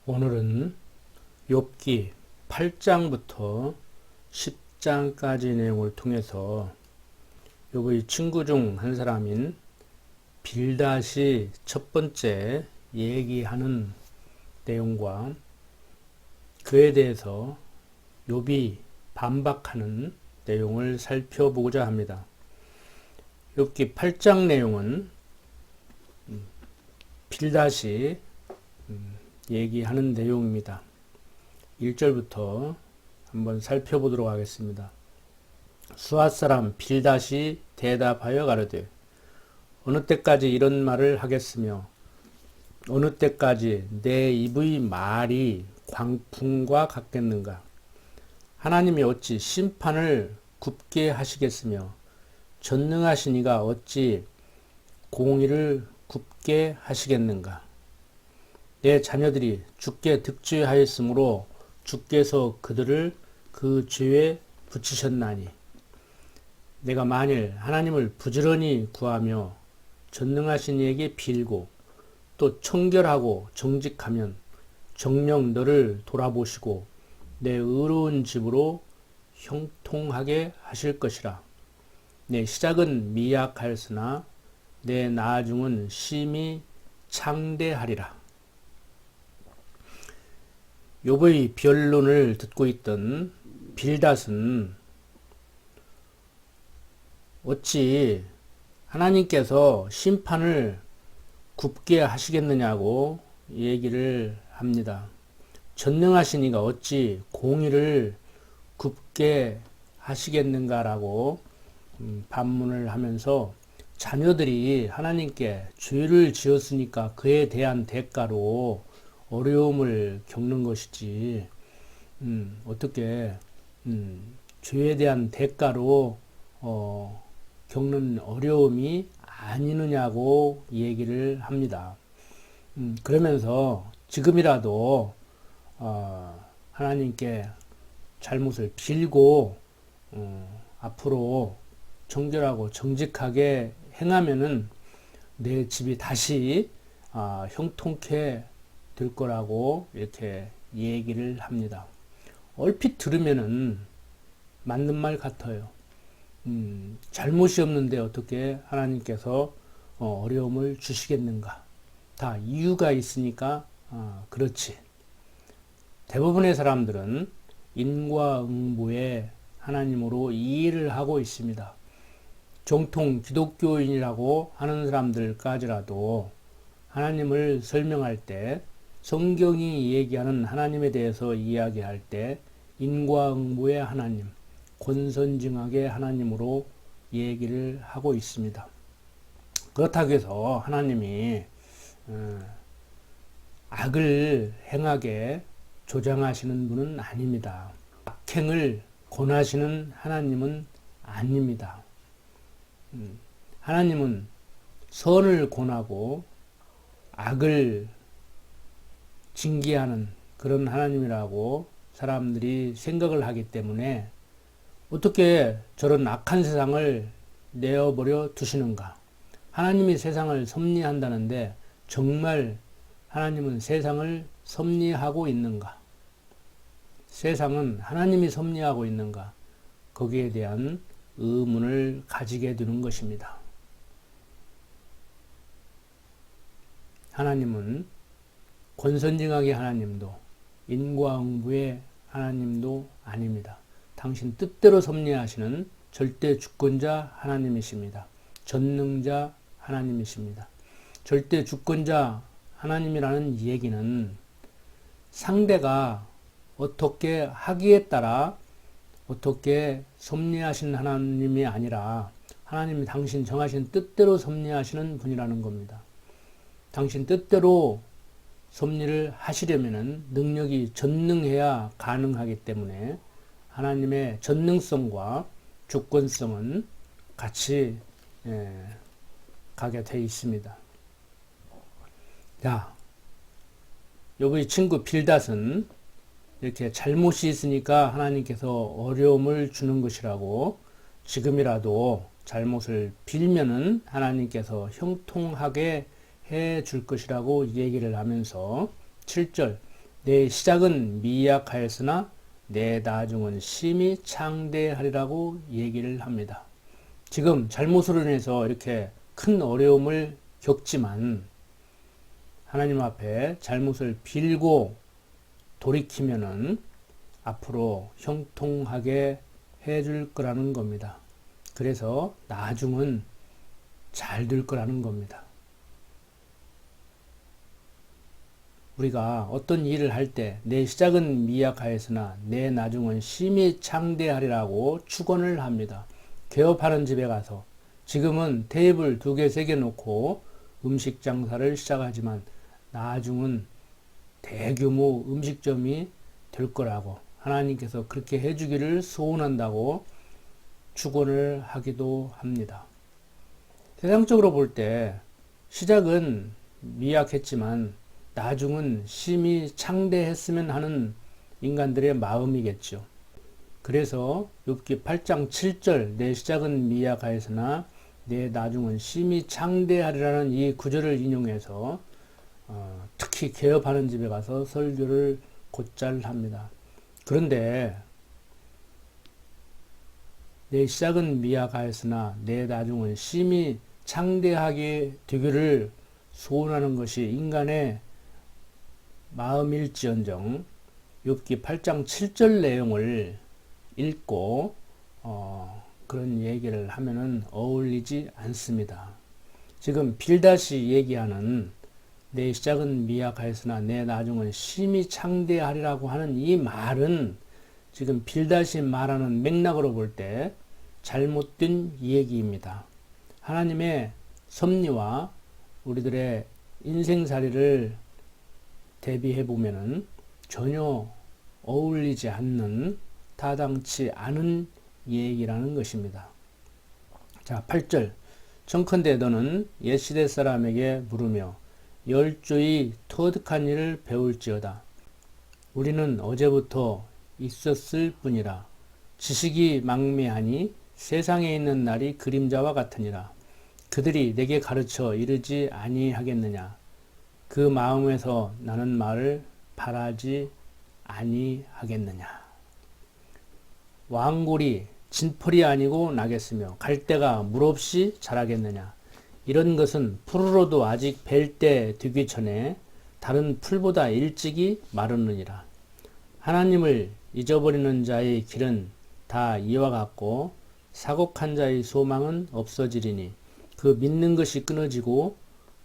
오늘은 욥기 8장부터 10장까지 내용을 통해서 욥의 친구 중 한 사람인 빌닷이 첫 번째 얘기하는 내용과 그에 대해서 욥이 반박하는 내용을 살펴보고자 합니다. 욥기 8장 내용은 빌닷이 얘기하는 내용입니다. 1절부터 한번 살펴보도록 하겠습니다. 수앗 사람 빌닷이 대답하여 가로되 어느 때까지 이런 말을 하겠으며 어느 때까지 내 입의 말이 광풍과 같겠는가. 하나님이 어찌 심판을 굽게 하시겠으며 전능하신 이가 어찌 공의를 굽게 하시겠는가. 내 자녀들이 주께 득죄하였으므로 주께서 그들을 그 죄에 붙이셨나니 내가 만일 하나님을 부지런히 구하며 전능하신 이에게 빌고 또 청결하고 정직하면 정녕 너를 돌아보시고 내 의로운 집으로 형통하게 하실 것이라. 내 시작은 미약하였으나 내 나중은 심히 창대하리라. 욥의 변론을 듣고 있던 빌닷은 어찌 하나님께서 심판을 굽게 하시겠느냐고 얘기를 합니다. 전능하신 이가 어찌 공의를 굽게 하시겠는가라고 반문을 하면서 자녀들이 하나님께 죄를 지었으니까 그에 대한 대가로 어려움을 겪는 것이지 어떻게 죄에 대한 대가로 겪는 어려움이 아니느냐고 얘기를 합니다. 그러면서 지금이라도 하나님께 잘못을 빌고 앞으로 정결하고 정직하게 행하면은 내 집이 다시 형통케 될 거라고 이렇게 얘기를 합니다. 얼핏 들으면은 맞는 말 같아요. 잘못이 없는데 어떻게 하나님께서 어려움을 주시겠는가. 다 이유가 있으니까 그렇지. 대부분의 사람들은 인과응보에 하나님으로 이해를 하고 있습니다. 정통 기독교인이라고 하는 사람들까지라도 하나님을 설명할 때 성경이 얘기하는 하나님에 대해서 이야기할 때 인과응보의 하나님, 권선징악의 하나님으로 얘기를 하고 있습니다. 그렇다고 해서 하나님이 악을 행하게 조장하시는 분은 아닙니다. 악행을 권하시는 하나님은 아닙니다. 하나님은 선을 권하고 악을 징계하는 그런 하나님이라고 사람들이 생각을 하기 때문에 어떻게 저런 악한 세상을 내어버려 두시는가? 하나님이 세상을 섭리한다는데 정말 하나님은 세상을 섭리하고 있는가? 세상은 하나님이 섭리하고 있는가? 거기에 대한 의문을 가지게 되는 것입니다. 하나님은 권선징악의 하나님도 인과응보의 하나님도 아닙니다. 당신 뜻대로 섭리하시는 절대 주권자 하나님이십니다. 전능자 하나님이십니다. 절대 주권자 하나님이라는 얘기는 상대가 어떻게 하기에 따라 어떻게 섭리하신 하나님이 아니라 하나님이 당신 정하신 뜻대로 섭리하시는 분이라는 겁니다. 당신 뜻대로 섭리를 하시려면 능력이 전능해야 가능하기 때문에 하나님의 전능성과 주권성은 같이 가게 되어 있습니다. 자, 욥의 친구 빌닷은 이렇게 잘못이 있으니까 하나님께서 어려움을 주는 것이라고 지금이라도 잘못을 빌면은 하나님께서 형통하게 해 줄 것이라고 얘기를 하면서 7절 내 시작은 미약하였으나 내 나중은 심히 창대하리라고 얘기를 합니다. 지금 잘못으로 인해서 이렇게 큰 어려움을 겪지만 하나님 앞에 잘못을 빌고 돌이키면은 앞으로 형통하게 해줄 거라는 겁니다. 그래서 나중은 잘 될 거라는 겁니다. 우리가 어떤 일을 할 때 내 시작은 미약하였으나 내 나중은 심히 창대하리라고 축원을 합니다. 개업하는 집에 가서 지금은 테이블 2개, 3개 놓고 음식 장사를 시작하지만 나중은 대규모 음식점이 될 거라고 하나님께서 그렇게 해주기를 소원한다고 축원을 하기도 합니다. 세상적으로 볼 때 시작은 미약했지만 나중은 심히 창대했으면 하는 인간들의 마음이겠죠. 그래서 욥기 8장 7절 내 시작은 미약하였으나 내 나중은 심히 창대하리라는 이 구절을 인용해서 특히 개업하는 집에 가서 설교를 곧잘 합니다. 그런데 내 시작은 미약하였으나 내 나중은 심히 창대하게 되기를 소원하는 것이 인간의 마음일지언정 욥기 8장 7절 내용을 읽고 그런 얘기를 하면은 어울리지 않습니다. 지금 빌닷이 얘기하는 내 시작은 미약하였으나 내 나중은 심히 창대하리라고 하는 이 말은 지금 빌닷이 말하는 맥락으로 볼 때 잘못된 얘기입니다. 하나님의 섭리와 우리들의 인생살이를 대비해 보면은 전혀 어울리지 않는 타당치 않은 얘기라는 것입니다. 자, 8절. 청컨대 너는 옛시대 사람에게 물으며 열조의 터득한 일을 배울지어다. 우리는 어제부터 있었을 뿐이라. 지식이 망매하니 세상에 있는 날이 그림자와 같으니라. 그들이 내게 가르쳐 이르지 아니하겠느냐. 그 마음에서 나는 말을 바라지 아니하겠느냐. 왕골이 진펄이 아니고 나겠으며 갈대가 물없이 자라겠느냐. 이런 것은 풀으로도 아직 벨 때 되기 전에 다른 풀보다 일찍이 마르느니라. 하나님을 잊어버리는 자의 길은 다 이와 같고 사곡한 자의 소망은 없어지리니 그 믿는 것이 끊어지고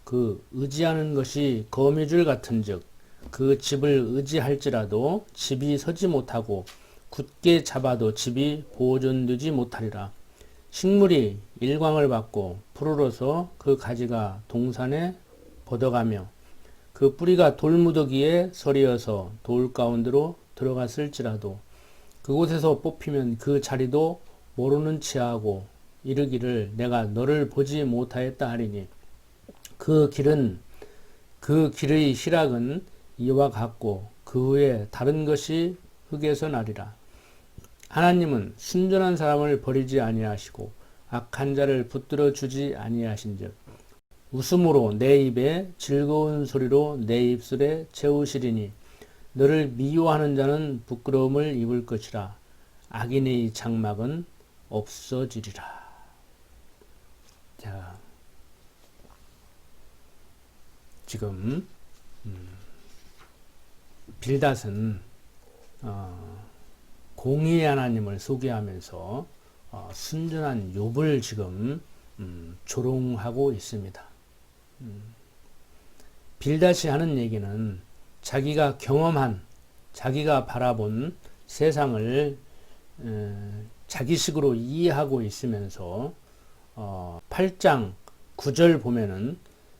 그 의지하는 것이 거미줄 같은즉 그 집을 의지할지라도 집이 서지 못하고 굳게 잡아도 집이 보존되지 못하리라. 식물이 일광을 받고 푸르러서 그 가지가 동산에 뻗어가며 그 뿌리가 돌무더기에 서리어서 돌 가운데로 들어갔을지라도 그곳에서 뽑히면 그 자리도 모르는 체하고 이르기를 내가 너를 보지 못하였다 하리니 그 길의 희락은 이와 같고 그 후에 다른 것이 흙에서 나리라. 하나님은 순전한 사람을 버리지 아니하시고 악한 자를 붙들어 주지 아니하신즉 웃음으로 내 입에 즐거운 소리로 내 입술에 채우시리니 너를 미워하는 자는 부끄러움을 입을 것이라. 악인의 장막은 없어지리라. 자, 지금 빌닷은 공의의 하나님을 소개하면서 순전한 욥을 지금 조롱하고 있습니다. 빌닷이 하는 얘기는 자기가 경험한, 자기가 바라본 세상을 자기식으로 이해하고 있으면서 8장 9절 보면은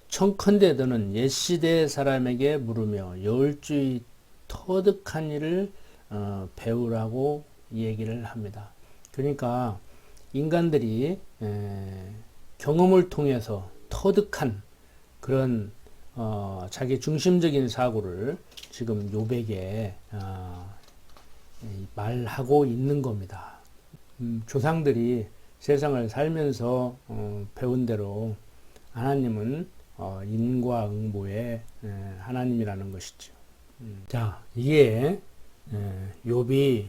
청컨대 너는 옛시대 사람에게 물으며 열주의 터득한 일을 배우라고 얘기를 합니다. 그러니까 인간들이 경험을 통해서 터득한 그런 자기 중심적인 사고를 지금 욥에게 말하고 있는 겁니다. 조상들이 세상을 살면서 배운 대로 하나님은 인과 응보의 하나님이라는 것이죠. 자, 이게 욥이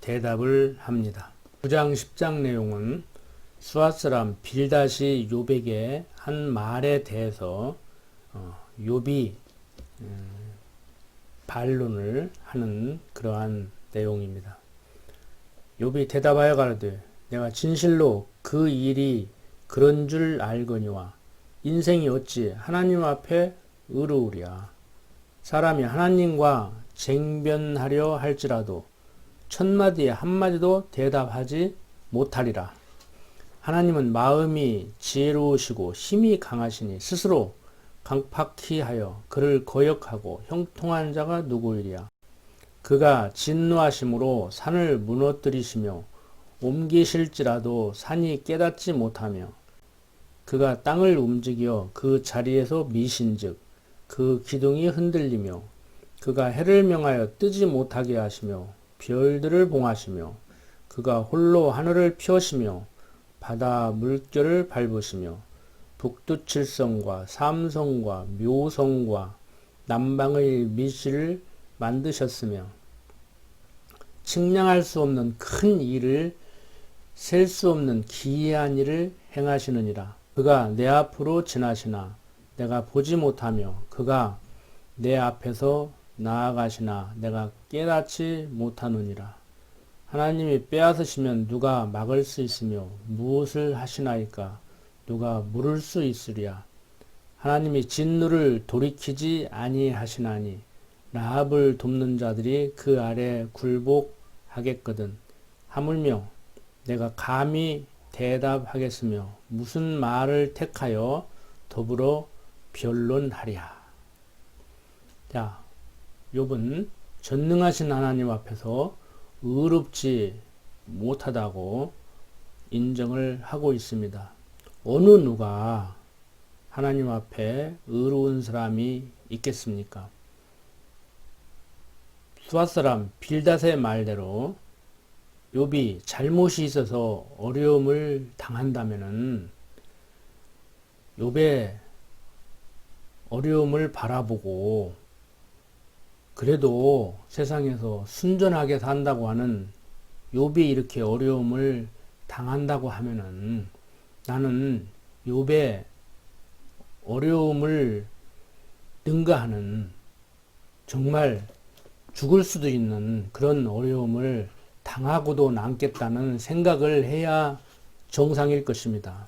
대답을 합니다. 9장 10장 내용은 수앗 사람 빌닷이 욥에게 한 말에 대해서 욥이 반론을 하는 그러한 내용입니다. 욥이 대답하여 가로되 내가 진실로 그 일이 그런 줄 알거니와 인생이 어찌 하나님 앞에 의로우랴. 사람이 하나님과 쟁변하려 할지라도 첫마디에 한마디도 대답하지 못하리라. 하나님은 마음이 지혜로우시고 힘이 강하시니 스스로 강팍히 하여 그를 거역하고 형통한 자가 누구이랴. 그가 진노하심으로 산을 무너뜨리시며 옮기실지라도 산이 깨닫지 못하며 그가 땅을 움직여 그 자리에서 미신즉 그 기둥이 흔들리며 그가 해를 명하여 뜨지 못하게 하시며 별들을 봉하시며 그가 홀로 하늘을 펴시며 바다 물결을 밟으시며 북두칠성과 삼성과 묘성과 남방의 미시를 만드셨으며 측량할 수 없는 큰 일을 셀 수 없는 기이한 일을 행하시느니라. 그가 내 앞으로 지나시나 내가 보지 못하며 그가 내 앞에서 나아가시나 내가 깨닫지 못하느니라. 하나님이 빼앗으시면 누가 막을 수 있으며 무엇을 하시나이까 누가 물을 수 있으랴. 하나님이 진노를 돌이키지 아니하시나니 라합을 돕는 자들이 그 아래 굴복하겠거든. 하물며 내가 감히 대답하겠으며 무슨 말을 택하여 더불어 변론하랴. 자, 욥은 전능하신 하나님 앞에서 의롭지 못하다고 인정을 하고 있습니다. 어느 누가 하나님 앞에 의로운 사람이 있겠습니까? 수앗 사람 빌닷의 말대로 욥이 잘못이 있어서 어려움을 당한다면은 욥의 어려움을 바라보고 그래도 세상에서 순전하게 산다고 하는 욥이 이렇게 어려움을 당한다고 하면은 나는 욥의 어려움을 능가하는 정말 죽을 수도 있는 그런 어려움을 당하고도 남겠다는 생각을 해야 정상일 것입니다.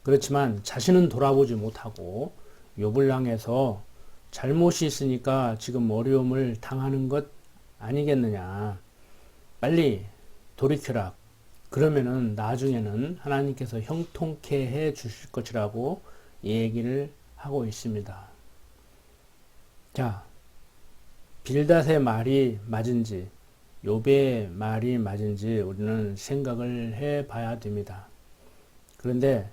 그렇지만 자신은 돌아보지 못하고 욥을 향해서 잘못이 있으니까 지금 어려움을 당하는 것 아니겠느냐. 빨리 돌이켜라. 그러면은 나중에는 하나님께서 형통케 해 주실 것이라고 얘기를 하고 있습니다. 자, 빌닷의 말이 맞은지 욥의 말이 맞은지 우리는 생각을 해 봐야 됩니다. 그런데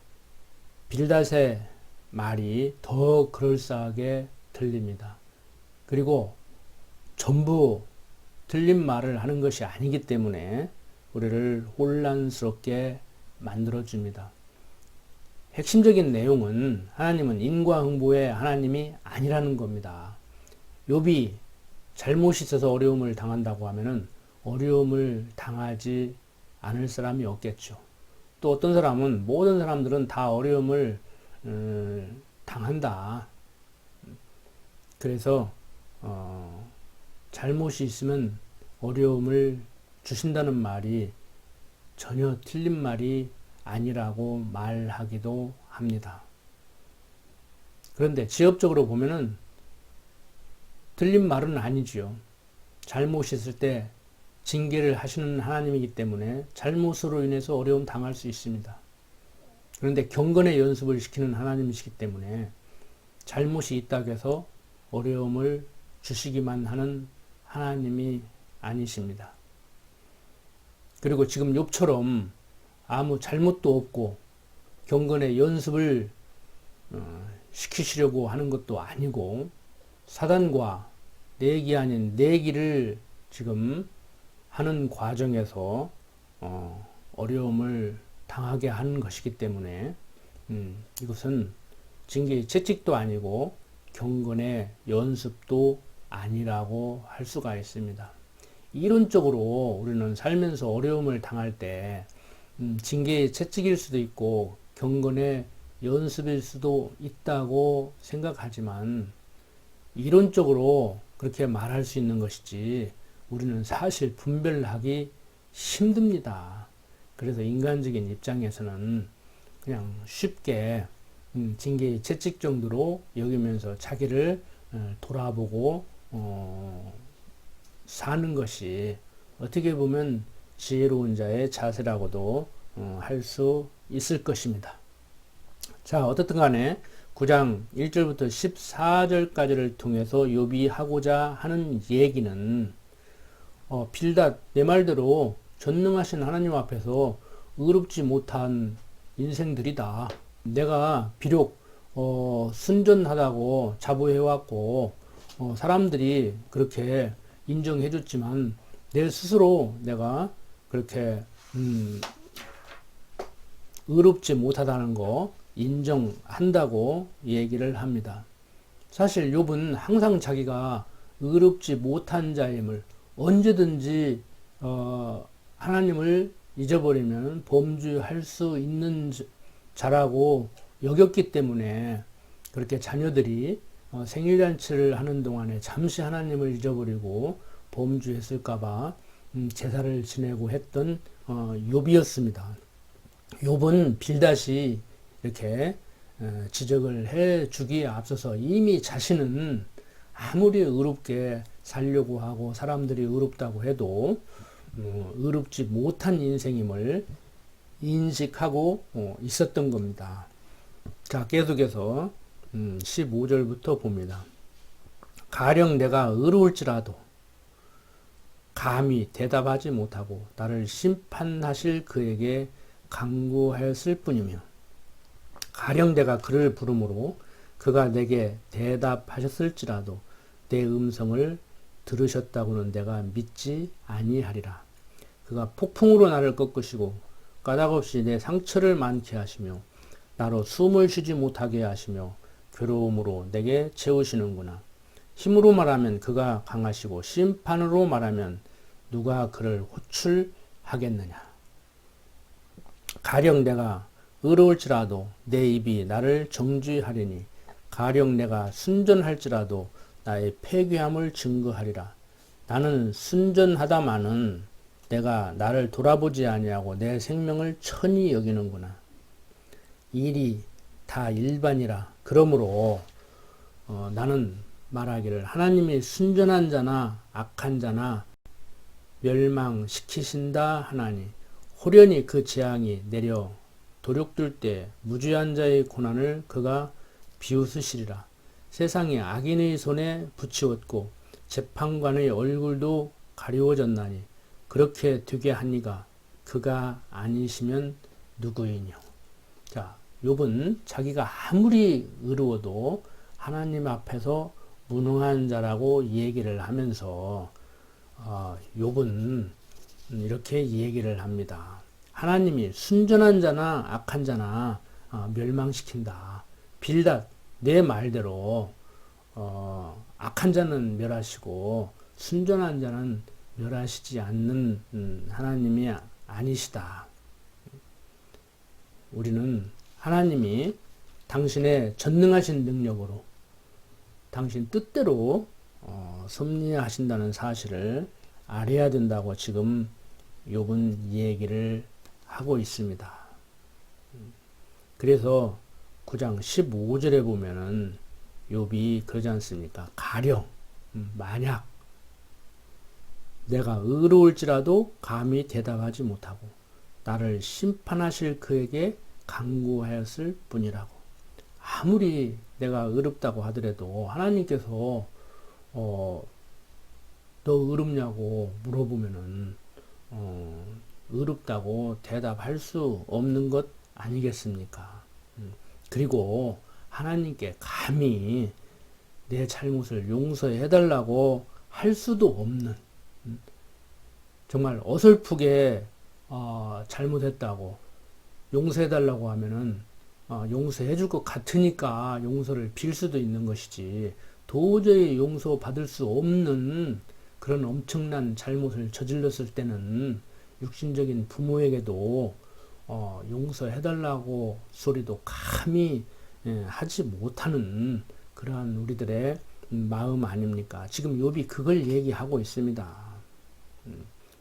빌닷의 말이 더 그럴싸하게 들립니다. 그리고 전부 틀린 말을 하는 것이 아니기 때문에 우리를 혼란스럽게 만들어줍니다. 핵심적인 내용은 하나님은 인과응보의 하나님이 아니라는 겁니다. 욥이 잘못이 있어서 어려움을 당한다고 하면은 어려움을 당하지 않을 사람이 없겠죠. 또 어떤 사람은 모든 사람들은 다 어려움을 당한다. 그래서 잘못이 있으면 어려움을 주신다는 말이 전혀 틀린 말이 아니라고 말하기도 합니다. 그런데 지엽적으로 보면은 틀린 말은 아니지요. 잘못이 있을 때 징계를 하시는 하나님이기 때문에 잘못으로 인해서 어려움 당할 수 있습니다. 그런데 경건의 연습을 시키는 하나님이시기 때문에 잘못이 있다고 해서 어려움을 주시기만 하는 하나님이 아니십니다. 그리고 지금 욥처럼 아무 잘못도 없고 경건의 연습을 시키시려고 하는 것도 아니고 사단과 내기 아닌 내기를 지금 하는 과정에서 어려움을 당하게 하는 것이기 때문에 이것은 징계의 채찍도 아니고 경건의 연습도 아니라고 할 수가 있습니다. 이론적으로 우리는 살면서 어려움을 당할 때 징계의 채찍일 수도 있고 경건의 연습일 수도 있다고 생각하지만 이론적으로 그렇게 말할 수 있는 것이지 우리는 사실 분별하기 힘듭니다. 그래서 인간적인 입장에서는 그냥 쉽게 징계의 채찍 정도로 여기면서 자기를 돌아보고 사는 것이 어떻게 보면 지혜로운 자의 자세라고도 할 수 있을 것입니다. 자, 어떻든 간에 9장 1절부터 14절까지를 통해서 욥이 하고자 하는 얘기는 빌닷 내 말대로 전능하신 하나님 앞에서 의롭지 못한 인생들이다. 내가 비록 순전하다고 자부해왔고 사람들이 그렇게 인정해줬지만 내 스스로 내가 그렇게 의롭지 못하다는 거 인정한다고 얘기를 합니다. 사실 욥은 항상 자기가 의롭지 못한 자임을 언제든지 하나님을 잊어버리면 범죄할 수 있는 자라고 여겼기 때문에 그렇게 자녀들이 생일잔치를 하는 동안에 잠시 하나님을 잊어버리고 범죄했을까봐 제사를 지내고 했던 욥이었습니다. 욥은 빌닷이 이렇게 지적을 해주기에 앞서서 이미 자신은 아무리 의롭게 살려고 하고 사람들이 의롭다고 해도 의롭지 못한 인생임을 인식하고 있었던 겁니다. 자, 계속해서 15절부터 봅니다. 가령 내가 의로울지라도 감히 대답하지 못하고 나를 심판하실 그에게 간구하였을 뿐이며 가령 내가 그를 부르므로 그가 내게 대답하셨을지라도 내 음성을 들으셨다고는 내가 믿지 아니하리라. 그가 폭풍으로 나를 꺾으시고 까닭없이 내 상처를 많게 하시며 나로 숨을 쉬지 못하게 하시며 괴로움으로 내게 채우시는구나. 힘으로 말하면 그가 강하시고 심판으로 말하면 누가 그를 호출하겠느냐. 가령 내가 의로울지라도 내 입이 나를 정죄하리니 가령 내가 순전할지라도 나의 폐괴함을 증거하리라. 나는 순전하다마는 내가 나를 돌아보지 아니하고 내 생명을 천히 여기는구나. 일이 다 일반이라. 그러므로 나는 말하기를 하나님이 순전한 자나 악한 자나 멸망시키신다 하나니 호련히 그 재앙이 내려 도륙들 때 무죄한 자의 고난을 그가 비웃으시리라. 세상이 악인의 손에 붙이었고 재판관의 얼굴도 가리워졌나니 그렇게 되게 하니가 그가 아니시면 누구이뇨. 자, 욥은 자기가 아무리 의로워도 하나님 앞에서 무능한 자라고 얘기를 하면서 욥은 이렇게 얘기를 합니다. 하나님이 순전한 자나 악한 자나 멸망시킨다. 빌닷 내 말대로 악한 자는 멸하시고 순전한 자는 멸하시지 않는 하나님이 아니시다. 우리는 하나님이 당신의 전능하신 능력으로 당신 뜻대로 섭리하신다는 사실을 알아야 된다고 지금 욥은 얘기를 하고 있습니다. 그래서 9장 15절에 보면은 욥이 그러지 않습니까? 가령 만약 내가 의로울지라도 감히 대답하지 못하고 나를 심판하실 그에게 간구하였을 뿐이라고. 아무리 내가 의롭다고 하더라도 하나님께서 너 의롭냐고 물어보면은 의롭다고 대답할 수 없는 것 아니겠습니까? 그리고 하나님께 감히 내 잘못을 용서해 달라고 할 수도 없는, 정말 어설프게 잘못했다고 용서해 달라고 하면은 용서해 줄 것 같으니까 용서를 빌 수도 있는 것이지, 도저히 용서받을 수 없는 그런 엄청난 잘못을 저질렀을 때는 육신적인 부모에게도 용서해달라고 소리도 감히 하지 못하는 그러한 우리들의 마음 아닙니까? 지금 욥이 그걸 얘기하고 있습니다.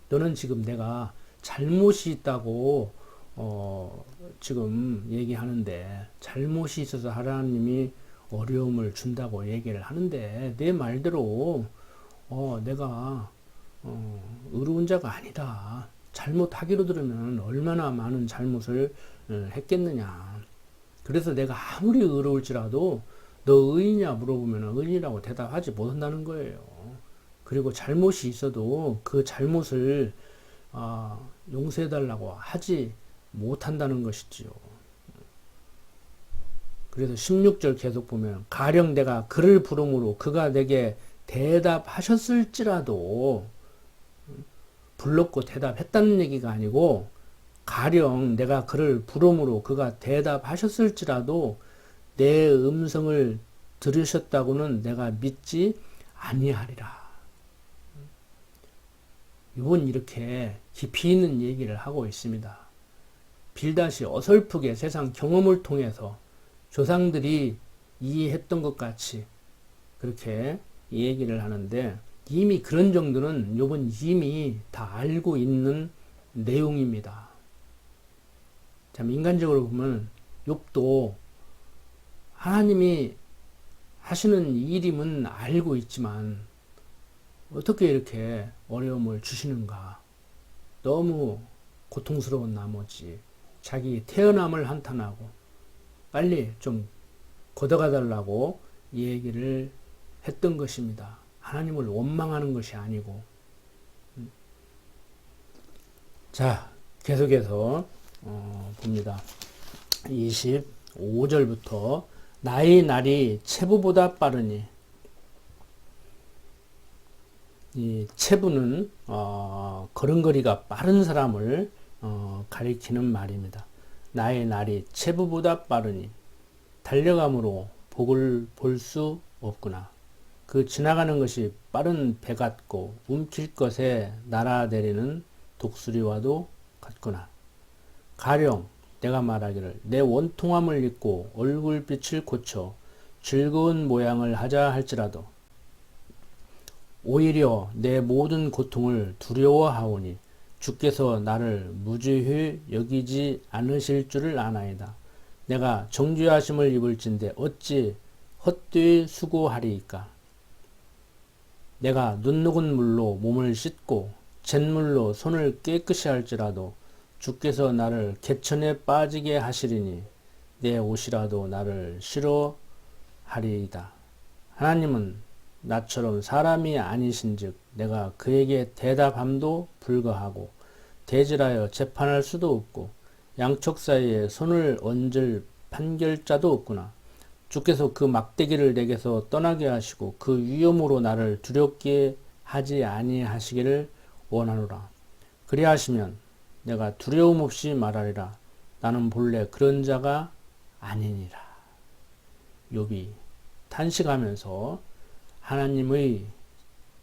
너는 지금 내가 잘못이 있다고 지금 얘기하는데, 잘못이 있어서 하나님이 어려움을 준다고 얘기를 하는데, 내 말대로 내가 의로운 자가 아니다. 잘못하기로 들으면 얼마나 많은 잘못을 했겠느냐. 그래서 내가 아무리 의로울지라도 너 의인이냐 물어보면 의인이라고 대답하지 못한다는 거예요. 그리고 잘못이 있어도 그 잘못을 용서해달라고 하지 못한다는 것이지요. 그래서 16절 계속 보면, 가령 내가 그를 부름으로 그가 내게 대답하셨을지라도, 불렀고 대답했다는 얘기가 아니고, 가령 내가 그를 부름으로 그가 대답하셨을지라도 내 음성을 들으셨다고는 내가 믿지 아니하리라. 이번 이렇게 깊이 있는 얘기를 하고 있습니다. 빌닷이 어설프게 세상 경험을 통해서 조상들이 이해했던 것 같이 그렇게 얘기를 하는데, 이미 그런 정도는 욥은 이미 다 알고 있는 내용입니다. 참 인간적으로 보면 욥도 하나님이 하시는 일임은 알고 있지만 어떻게 이렇게 어려움을 주시는가, 너무 고통스러운 나머지 자기 태어남을 한탄하고 빨리 좀 걷어가 달라고 얘기를 했던 것입니다. 하나님을 원망하는 것이 아니고. 자, 계속해서 봅니다. 25절부터 나의 날이 체부보다 빠르니, 이 체부는 걸음걸이가 빠른 사람을 가리키는 말입니다. 나의 날이 체부보다 빠르니 달려감으로 복을 볼 수 없구나. 그 지나가는 것이 빠른 배 같고 움킬 것에 날아내리는 독수리와도 같구나. 가령 내가 말하기를 내 원통함을 잊고 얼굴빛을 고쳐 즐거운 모양을 하자 할지라도 오히려 내 모든 고통을 두려워하오니 주께서 나를 무죄히 여기지 않으실 줄을 아나이다. 내가 정죄하심을 입을진데 어찌 헛되이 수고하리이까. 내가 눈 녹은 물로 몸을 씻고 잿물로 손을 깨끗이 할지라도 주께서 나를 개천에 빠지게 하시리니 내 옷이라도 나를 싫어하리이다. 하나님은 나처럼 사람이 아니신즉 내가 그에게 대답함도 불가하고 대질하여 재판할 수도 없고 양측 사이에 손을 얹을 판결자도 없구나. 주께서 그 막대기를 내게서 떠나게 하시고 그 위험으로 나를 두렵게 하지 아니하시기를 원하노라. 그리하시면 내가 두려움 없이 말하리라. 나는 본래 그런 자가 아니니라. 욥이 탄식하면서 하나님의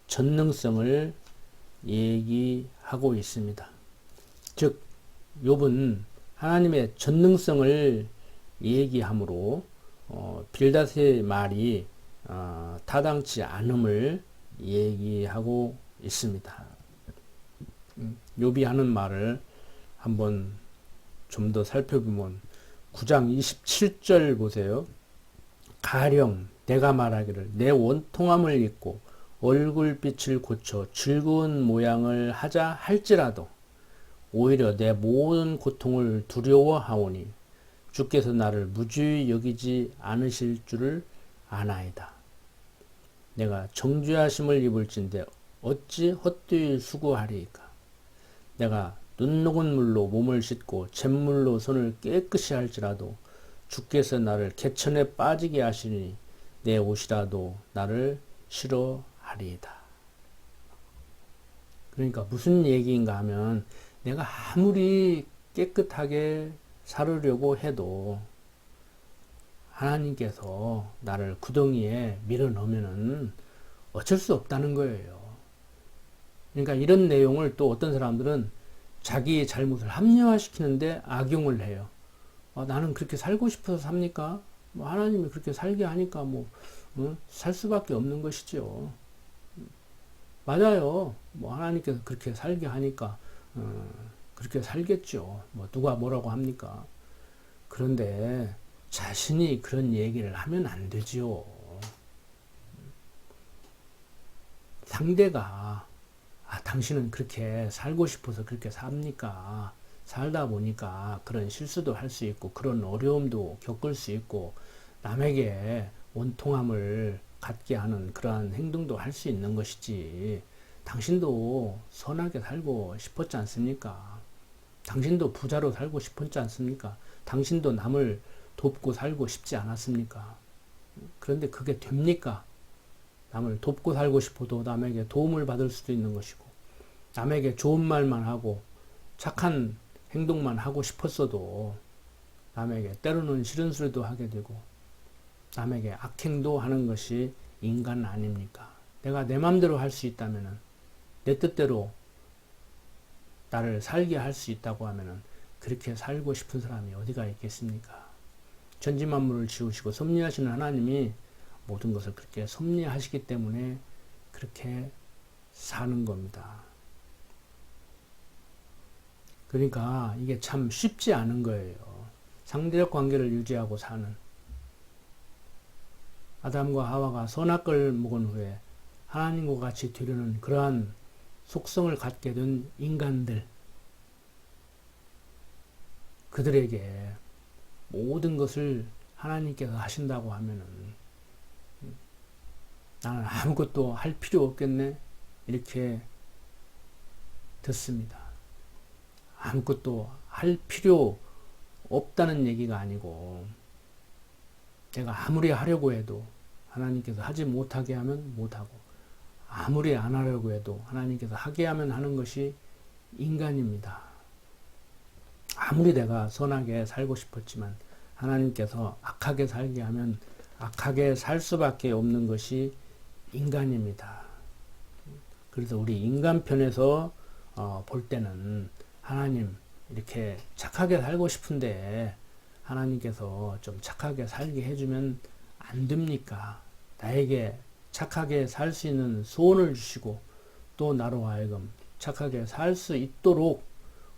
전능성을 얘기하고 있습니다. 즉 욥은 하나님의 전능성을 얘기함으로 빌닷의 말이 타당치 않음을 얘기하고 있습니다. 욥이 하는 말을 한번 좀 더 살펴보면 9장 27절 보세요. 가령 내가 말하기를 내 원통함을 잊고 얼굴빛을 고쳐 즐거운 모양을 하자 할지라도 오히려 내 모든 고통을 두려워하오니 주께서 나를 무죄히 여기지 않으실 줄을 아나이다. 내가 정죄하심을 입을진데 어찌 헛되이 수고하리이까. 내가 눈 녹은 물로 몸을 씻고 잿물로 손을 깨끗이 할지라도 주께서 나를 개천에 빠지게 하시니 내 옷이라도 나를 싫어하리이다. 그러니까 무슨 얘기인가 하면, 내가 아무리 깨끗하게 살으려고 해도 하나님께서 나를 구덩이에 밀어넣으면은 어쩔 수 없다는 거예요. 그러니까 이런 내용을 또 어떤 사람들은 자기의 잘못을 합리화시키는데 악용을 해요. 나는 그렇게 살고 싶어서 삽니까? 뭐 하나님이 그렇게 살게 하니까 살 수밖에 없는 것이죠. 맞아요. 뭐 하나님께서 그렇게 살게 하니까 그렇게 살겠죠. 뭐 누가 뭐라고 합니까? 그런데 자신이 그런 얘기를 하면 안 되지요. 상대가 당신은 그렇게 살고 싶어서 그렇게 삽니까? 살다 보니까 그런 실수도 할 수 있고 그런 어려움도 겪을 수 있고 남에게 원통함을 갖게 하는 그러한 행동도 할 수 있는 것이지. 당신도 선하게 살고 싶었지 않습니까? 당신도 부자로 살고 싶었지 않습니까? 당신도 남을 돕고 살고 싶지 않았습니까? 그런데 그게 됩니까? 남을 돕고 살고 싶어도 남에게 도움을 받을 수도 있는 것이고, 남에게 좋은 말만 하고 착한 행동만 하고 싶었어도 남에게 때로는 싫은 소리도 하게 되고 남에게 악행도 하는 것이 인간 아닙니까? 내가 내 맘대로 할 수 있다면은, 내 뜻대로 나를 살게 할 수 있다고 하면은 그렇게 살고 싶은 사람이 어디가 있겠습니까? 전지만물을 지으시고 섭리하시는 하나님이 모든 것을 그렇게 섭리하시기 때문에 그렇게 사는 겁니다. 그러니까 이게 참 쉽지 않은 거예요. 상대적 관계를 유지하고 사는. 아담과 하와가 선악과를 먹은 후에 하나님과 같이 되려는 그러한 속성을 갖게 된 인간들, 그들에게 모든 것을 하나님께서 하신다고 하면은 나는 아무것도 할 필요 없겠네, 이렇게 듣습니다. 아무것도 할 필요 없다는 얘기가 아니고, 내가 아무리 하려고 해도 하나님께서 하지 못하게 하면 못하고, 아무리 안 하려고 해도 하나님께서 하게 하면 하는 것이 인간입니다. 아무리 내가 선하게 살고 싶었지만 하나님께서 악하게 살게 하면 악하게 살 수밖에 없는 것이 인간입니다. 그래서 우리 인간 편에서 볼 때는 하나님 이렇게 착하게 살고 싶은데 하나님께서 좀 착하게 살게 해주면 안 됩니까? 나에게 착하게 살 수 있는 소원을 주시고 또 나로 하여금 착하게 살 수 있도록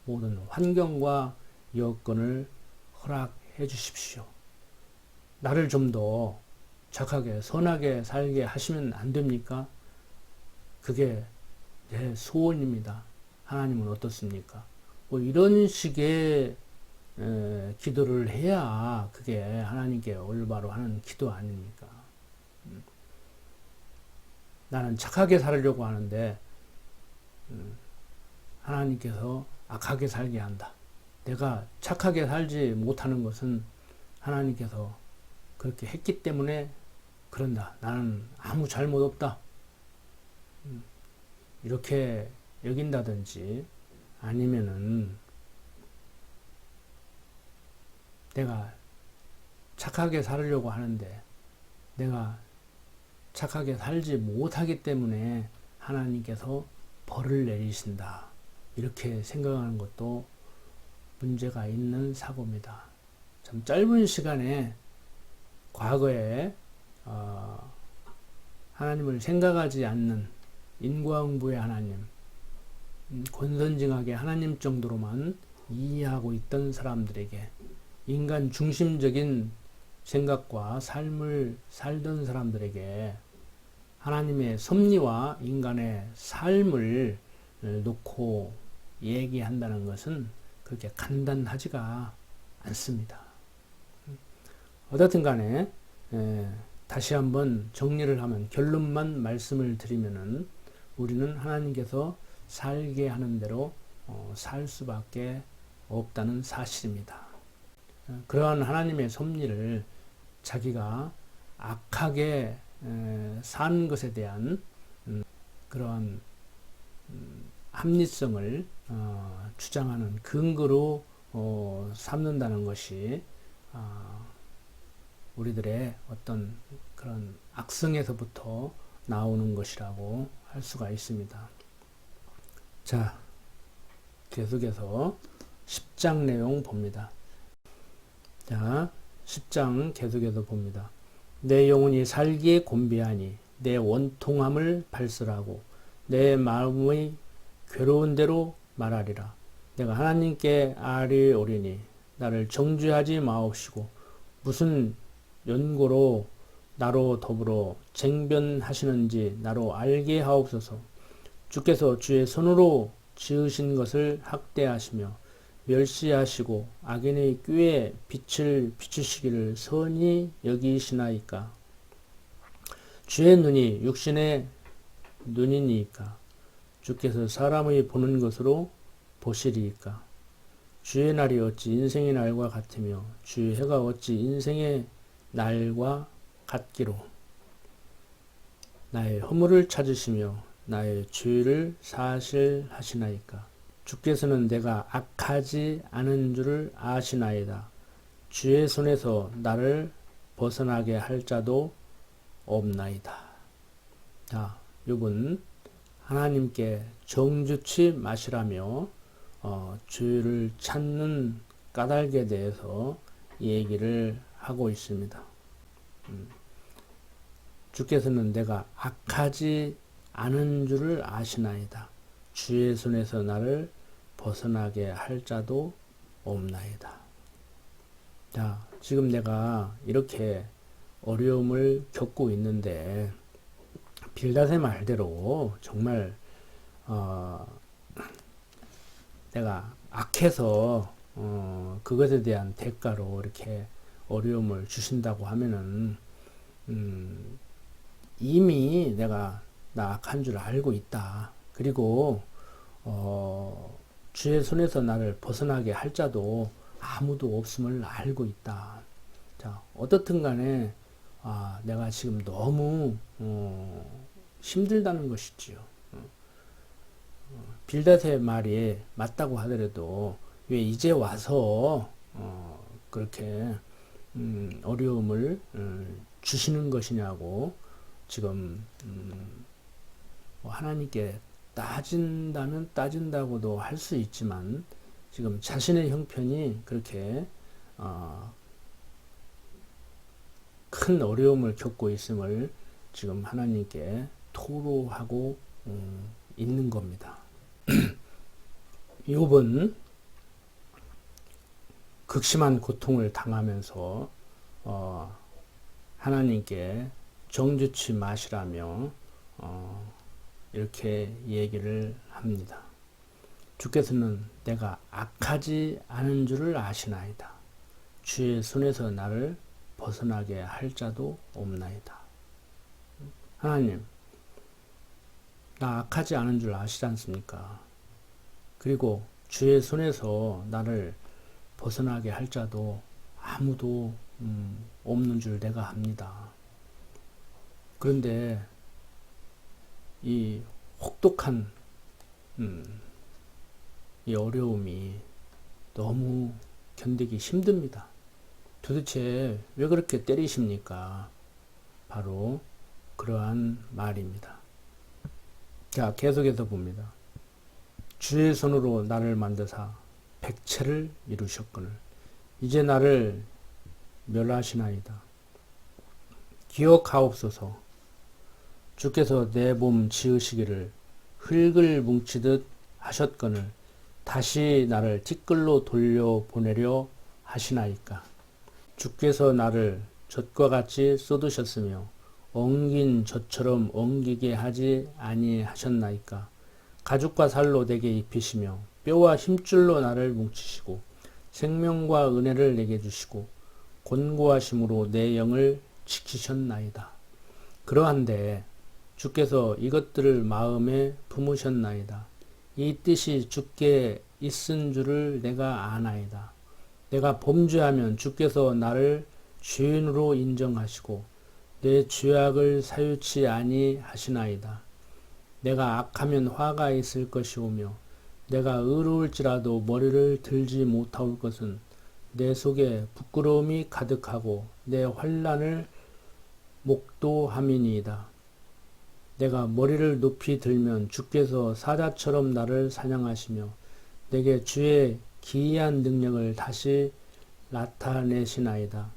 모든 환경과 여건을 허락해 주십시오. 나를 좀 더 착하게 선하게 살게 하시면 안 됩니까? 그게 내 소원입니다. 하나님은 어떻습니까? 뭐 이런 식의 기도를 해야 그게 하나님께 올바로 하는 기도 아닙니까? 나는 착하게 살려고 하는데 하나님께서 악하게 살게 한다. 내가 착하게 살지 못하는 것은 하나님께서 그렇게 했기 때문에 그런다. 나는 아무 잘못 없다. 이렇게 여긴다든지, 아니면은 내가 착하게 살려고 하는데 내가 착하게 살지 못하기 때문에 하나님께서 벌을 내리신다. 이렇게 생각하는 것도 문제가 있는 사고입니다. 참 짧은 시간에 과거에 하나님을 생각하지 않는 인과응보의 하나님, 권선징악의 하나님 정도로만 이해하고 있던 사람들에게, 인간 중심적인 생각과 삶을 살던 사람들에게 하나님의 섭리와 인간의 삶을 놓고 얘기한다는 것은 그렇게 간단하지가 않습니다. 어떻든 간에 다시 한번 정리를 하면, 결론만 말씀을 드리면은 우리는 하나님께서 살게 하는 대로 살 수밖에 없다는 사실입니다. 그러한 하나님의 섭리를 자기가 악하게 산 것에 대한 그러한 합리성을 주장하는 근거로 삼는다는 것이 우리들의 어떤 그런 악성에서부터 나오는 것이라고 할 수가 있습니다. 자, 계속해서 10장 내용 봅니다. 자, 10장 계속해서 봅니다. 내 영혼이 살기에 곤비하니 내 원통함을 발설하고 내 마음의 괴로운 대로 말하리라. 내가 하나님께 아뢰오리니 나를 정죄하지 마옵시고 무슨 연고로 나로 더불어 쟁변하시는지 나로 알게 하옵소서. 주께서 주의 손으로 지으신 것을 학대하시며 멸시하시고 악인의 꾀에 빛을 비추시기를 선히 여기시나이까. 주의 눈이 육신의 눈이니까 주께서 사람의 보는 것으로 보시리이까. 주의 날이 어찌 인생의 날과 같으며 주의 해가 어찌 인생의 날과 같기로. 나의 허물을 찾으시며 나의 죄를 사실하시나이까. 주께서는 내가 악하지 않은 줄을 아시나이다. 주의 손에서 나를 벗어나게 할 자도 없나이다. 자, 요번 하나님께 정죄치 마시라며 죄를 찾는 까닭에 대해서 얘기를 하고 있습니다. 주께서는 내가 악하지 않은 줄을 아시나이다. 주의 손에서 나를 벗어나게 할 자도 없나이다. 자, 지금 내가 이렇게 어려움을 겪고 있는데 빌닷의 말대로 정말 내가 악해서 그것에 대한 대가로 이렇게 어려움을 주신다고 하면은 이미 내가 나 악한 줄 알고 있다. 그리고 주의 손에서 나를 벗어나게 할 자도 아무도 없음을 알고 있다. 자, 어떻든 간에 내가 지금 너무 힘들다는 것이지요. 빌닷의 말이 맞다고 하더라도 왜 이제 와서 그렇게 어려움을 주시는 것이냐고 지금 하나님께 따진다면 따진다고도 할 수 있지만 지금 자신의 형편이 그렇게 큰 어려움을 겪고 있음을 지금 하나님께 토로하고 있는 겁니다. 욥은 극심한 고통을 당하면서 하나님께 정죄치 마시라며 이렇게 얘기를 합니다. 주께서는 내가 악하지 않은 줄을 아시나이다. 주의 손에서 나를 벗어나게 할 자도 없나이다. 하나님, 나 악하지 않은 줄 아시지 않습니까? 그리고 주의 손에서 나를 벗어나게 할 자도 아무도 없는 줄 내가 압니다. 그런데 이 혹독한 이 어려움이 너무 견디기 힘듭니다. 도대체 왜 그렇게 때리십니까? 바로 그러한 말입니다. 자, 계속해서 봅니다. 주의 손으로 나를 만드사 백체를 이루셨거늘 이제 나를 멸하시나이다. 기억하옵소서. 주께서 내 몸 지으시기를 흙을 뭉치듯 하셨거늘 다시 나를 티끌로 돌려보내려 하시나이까. 주께서 나를 젖과 같이 쏟으셨으며 엉긴 젖처럼 엉기게 하지 아니하셨나이까. 가죽과 살로 내게 입히시며 뼈와 힘줄로 나를 뭉치시고 생명과 은혜를 내게 주시고 곤고하심으로 내 영을 지키셨나이다. 그러한데 주께서 이것들을 마음에 품으셨나이다. 이 뜻이 주께 있은 줄을 내가 아나이다. 내가 범죄하면 주께서 나를 죄인으로 인정하시고 내 죄악을 사유치 아니하시나이다. 내가 악하면 화가 있을 것이오며 내가 의로울지라도 머리를 들지 못할 것은 내 속에 부끄러움이 가득하고 내 환난을 목도함이니이다. 내가 머리를 높이 들면 주께서 사자처럼 나를 사냥하시며 내게 주의 기이한 능력을 다시 나타내시나이다.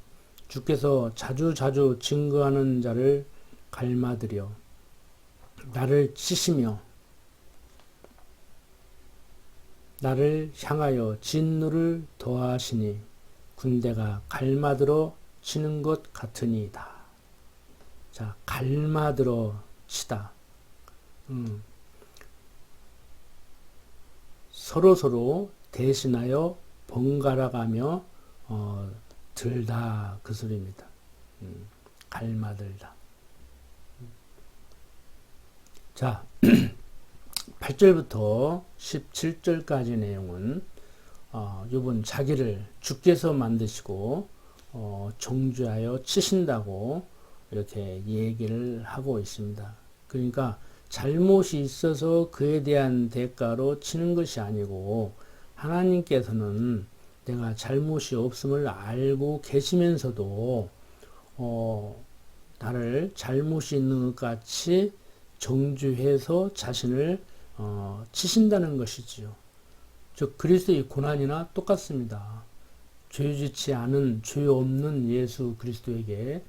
주께서 자주자주 증거하는 자를 갈마들여 나를 치시며 나를 향하여 진노를 더하시니 군대가 갈마들어 치는 것 같으니이다. 자, 갈마들어 치다. 서로 대신하여 번갈아가며 들다 그 소리입니다. 갈마들다. 자, 8절부터 17절까지 내용은 이분 자기를 주께서 만드시고 정죄하여 치신다고 이렇게 얘기를 하고 있습니다. 그러니까 잘못이 있어서 그에 대한 대가로 치는 것이 아니고 하나님께서는 내가 잘못이 없음을 알고 계시면서도 나를 잘못이 있는 것 같이 정죄해서 자신을 치신다는 것이지요. 즉 그리스도의 고난이나 똑같습니다. 죄짓지 않은 죄 없는 예수 그리스도에게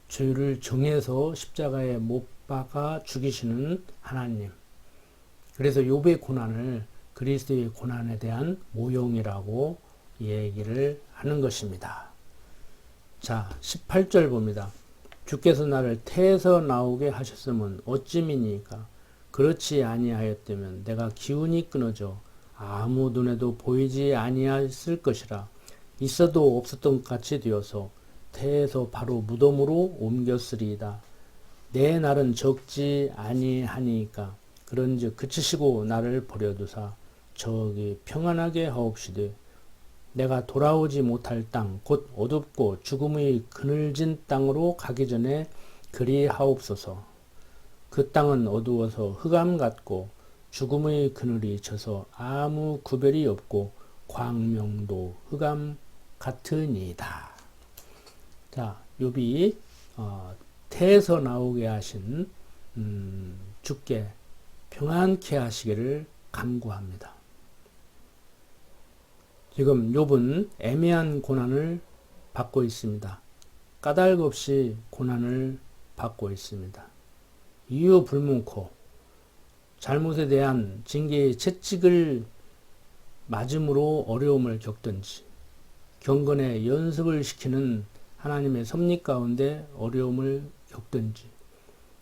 죄를 정해서 십자가에 못 박아 죽이시는 하나님. 그래서 욥의 고난을 그리스도의 고난에 대한 모형이라고 얘기를 하는 것입니다. 자, 18절 봅니다. 주께서 나를 태에서 나오게 하셨으면 어찌미니까 그렇지 아니하였다면 내가 기운이 끊어져 아무 눈에도 보이지 아니했을 것이라. 있어도 없었던 것 같이 되어서 태에서 바로 무덤으로 옮겼으리이다. 내 날은 적지 아니하니까 그런즉 그치시고 나를 버려두사 저기 평안하게 하옵시되 내가 돌아오지 못할 땅 곧 어둡고 죽음의 그늘진 땅으로 가기 전에 그리 하옵소서. 그 땅은 어두워서 흑암 같고 죽음의 그늘이 져서 아무 구별이 없고 광명도 흑암 같으니이다. 자, 욥이 태에서 나오게 하신 주께 평안케 하시기를 간구합니다. 지금 욥은 애매한 고난을 받고 있습니다. 까닭 없이 고난을 받고 있습니다. 이유 불문코 잘못에 대한 징계의 채찍을 맞음으로 어려움을 겪든지 경건의 연습을 시키는 하나님의 섭리 가운데 어려움을 겪든지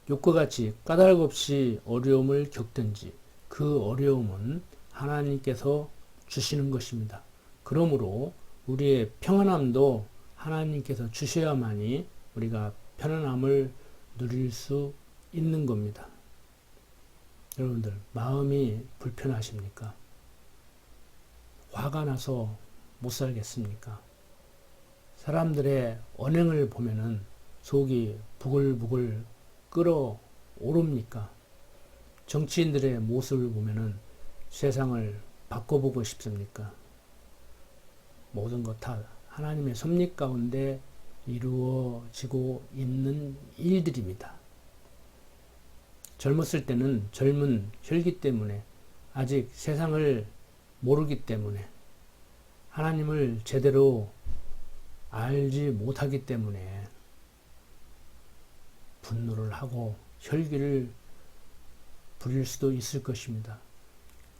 욥과 같이 까닭 없이 어려움을 겪든지 그 어려움은 하나님께서 주시는 것입니다. 그러므로 우리의 평안함도 하나님께서 주셔야만이 우리가 편안함을 누릴 수 있는 겁니다. 여러분들 마음이 불편하십니까? 화가 나서 못 살겠습니까? 사람들의 언행을 보면은 속이 부글부글 끓어오릅니까? 정치인들의 모습을 보면은 세상을 바꿔보고 싶습니까? 모든 것 다 하나님의 섭리 가운데 이루어지고 있는 일들입니다. 젊었을 때는 젊은 혈기 때문에 아직 세상을 모르기 때문에 하나님을 제대로 알지 못하기 때문에 분노를 하고 혈기를 부릴 수도 있을 것입니다.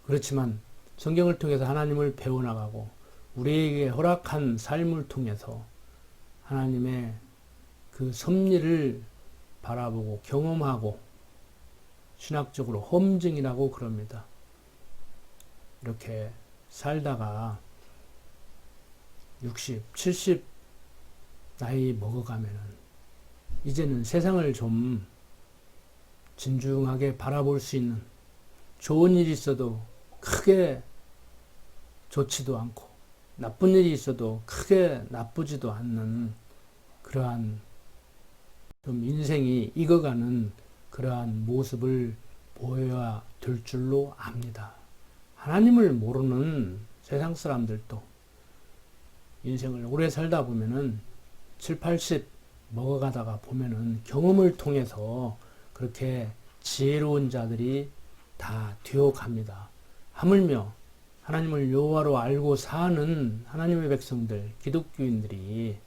그렇지만 성경을 통해서 하나님을 배워나가고 우리에게 허락한 삶을 통해서 하나님의 그 섭리를 바라보고 경험하고 신학적으로 험증이라고 그럽니다. 이렇게 살다가 60, 70 나이 먹어가면은 이제는 세상을 좀 진중하게 바라볼 수 있는 좋은 일이 있어도 크게 좋지도 않고 나쁜 일이 있어도 크게 나쁘지도 않는 그러한 좀 인생이 익어가는 그러한 모습을 보여야 될 줄로 압니다. 하나님을 모르는 세상 사람들도 인생을 오래 살다 보면은 7, 80 먹어가다가 보면은 경험을 통해서 그렇게 지혜로운 자들이 다 되어갑니다. 하물며 하나님을 여호와로 알고 사는 하나님의 백성들, 기독교인들이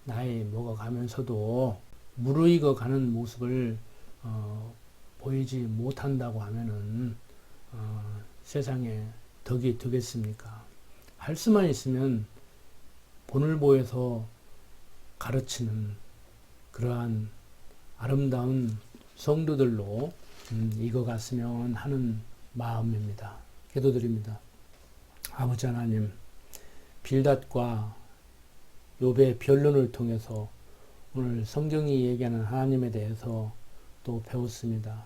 나이 먹어가면서도 무르익어 가는 모습을 보이지 못한다고 하면은 세상에 덕이 되겠습니까? 할 수만 있으면 본을 보여서 가르치는 그러한 아름다운 성도들로 익어갔으면 하는 마음입니다. 기도드립니다. 아버지 하나님, 빌닷과 욥의 변론을 통해서 오늘 성경이 얘기하는 하나님에 대해서 또 배웠습니다.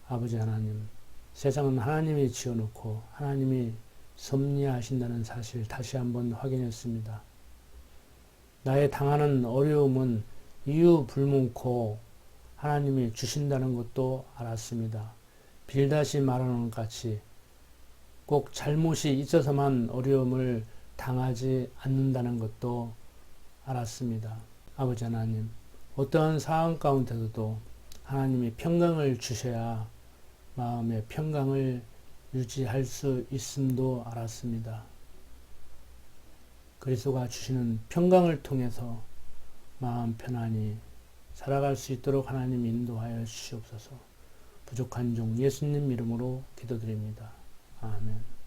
아버지 하나님, 세상은 하나님이 지어놓고 하나님이 섭리하신다는 사실 다시 한번 확인했습니다. 나의 당하는 어려움은 이유 불문코 하나님이 주신다는 것도 알았습니다. 빌닷이 말하는 것 같이 꼭 잘못이 있어서만 어려움을 당하지 않는다는 것도 알았습니다. 아버지 하나님, 어떠한 상황 가운데서도 하나님이 평강을 주셔야 마음의 평강을 유지할 수 있음도 알았습니다. 그리스도가 주시는 평강을 통해서 마음 편안히 살아갈 수 있도록 하나님 인도하여 주시옵소서. 부족한 종 예수님 이름으로 기도드립니다. 아멘.